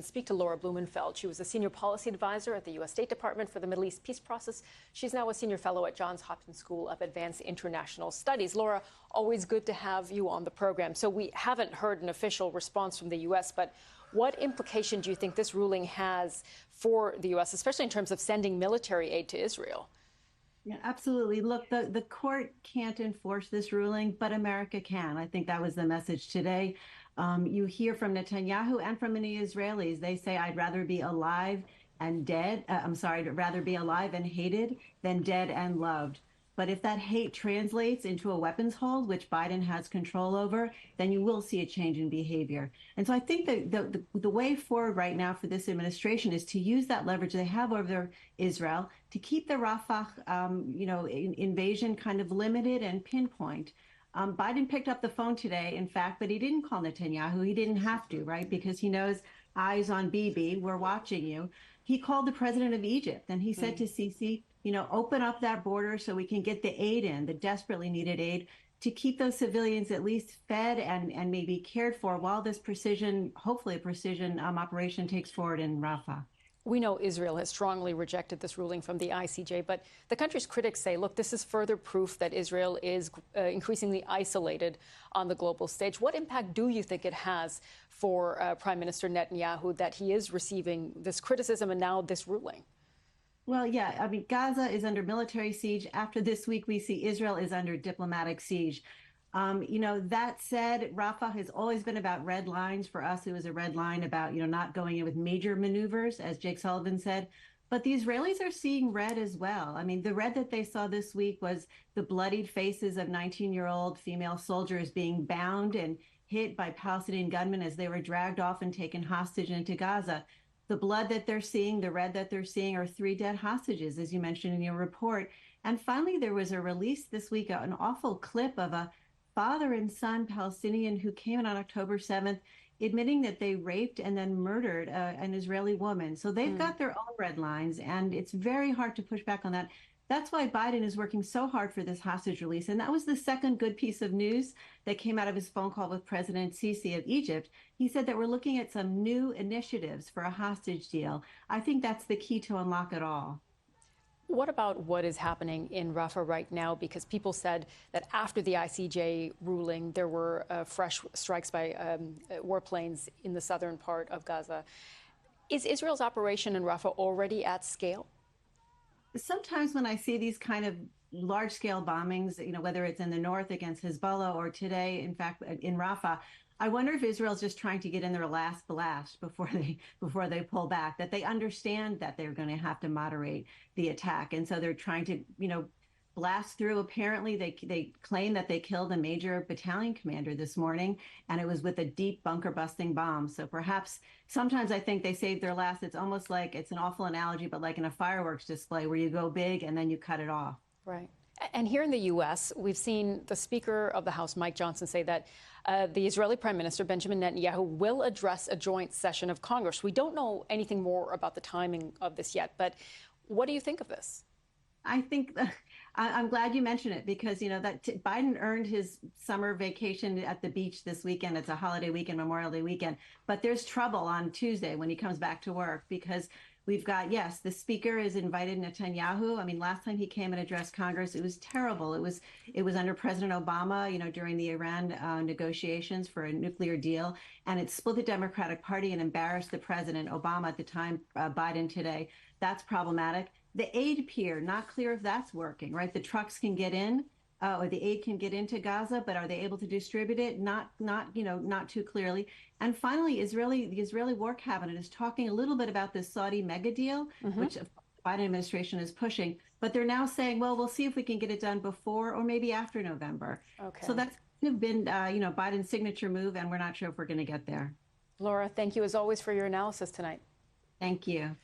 Speak to Laura Blumenfeld. She was a senior policy advisor at the U.S. State Department for the Middle East peace process. She's now a senior fellow at Johns Hopkins School of Advanced International Studies. Laura, always good to have you on the program. So we haven't heard an official response from the U.S., but what implication do you think this ruling has for the U.S., especially in terms of sending military aid to Israel? Yeah, absolutely. Look, the court can't enforce this ruling, but America can. I think that was the message today. You hear from Netanyahu and from many Israelis. They say, I'd rather be alive and dead. I'd rather be alive and hated than dead and loved. But if that hate translates into a weapons hold, which Biden has control over, then you will see a change in behavior. And so I think that the way forward right now for this administration is to use that leverage they have over Israel to keep the Rafah, invasion kind of limited and pinpoint. Biden picked up the phone today, in fact, but he didn't call Netanyahu. He didn't have to, right? Because he knows eyes on Bibi, we're watching you. He called the president of Egypt and he said to Sisi, open up that border so we can get the aid in, the desperately needed aid, to keep those civilians at least fed and maybe cared for while this hopefully a precision operation takes forward in Rafah. We know Israel has strongly rejected this ruling from the ICJ, but the country's critics say, look, this is further proof that Israel is increasingly isolated on the global stage. What impact do you think it has for Prime Minister Netanyahu that he is receiving this criticism and now this ruling? Well, yeah, I mean, Gaza is under military siege. After this week, we see Israel is under diplomatic siege. That said, Rafah has always been about red lines. For us, it was a red line about, not going in with major maneuvers, as Jake Sullivan said. But the Israelis are seeing red as well. I mean, the red that they saw this week was the bloodied faces of 19-year-old female soldiers being bound and hit by Palestinian gunmen as they were dragged off and taken hostage into Gaza. The blood that they're seeing, the red that they're seeing are 3 dead hostages, as you mentioned in your report. And finally, there was a release this week, an awful clip of a father and son Palestinian who came in on October 7th, admitting that they raped and then murdered an Israeli woman. So they've got their own red lines, and it's very hard to push back on that. That's why Biden is working so hard for this hostage release. And that was the second good piece of news that came out of his phone call with President Sisi of Egypt. He said that we're looking at some new initiatives for a hostage deal. I think that's the key to unlock it all. What about what is happening in Rafah right now? Because people said that after the ICJ ruling, there were fresh strikes by warplanes in the southern part of Gaza. Is Israel's operation in Rafah already at scale? Sometimes when I see these kind of large-scale bombings, whether it's in the north against Hezbollah or today, in fact, in Rafah, I wonder if Israel's just trying to get in their last blast before they pull back, that they understand that they're going to have to moderate the attack. And so they're trying to, blast through. Apparently, they claim that they killed a major battalion commander this morning, and it was with a deep bunker-busting bomb. So perhaps sometimes I think they saved their last. It's almost like, it's an awful analogy, but like in a fireworks display where you go big and then you cut it off. Right. And here in the U.S., we've seen the Speaker of the House, Mike Johnson, say that the Israeli Prime Minister, Benjamin Netanyahu, will address a joint session of Congress. We don't know anything more about the timing of this yet, but what do you think of this? I think I'm glad you mentioned it because, that Biden earned his summer vacation at the beach this weekend. It's a holiday weekend, Memorial Day weekend. But there's trouble on Tuesday when he comes back to work because we've got, yes, the speaker has invited Netanyahu. I mean, last time he came and addressed Congress, it was terrible. It was under President Obama, during the Iran negotiations for a nuclear deal. And it split the Democratic Party and embarrassed the president, Obama at the time, Biden today. That's problematic. The aid pier, not clear if that's working, right? The trucks can get in, or the aid can get into Gaza, but are they able to distribute it? Not too clearly. And finally, the Israeli War Cabinet is talking a little bit about this Saudi mega deal, which the Biden administration is pushing. But they're now saying, well, we'll see if we can get it done before or maybe after November. Okay. So that's kind of been, Biden's signature move, and we're not sure if we're going to get there. Laura, thank you as always for your analysis tonight. Thank you.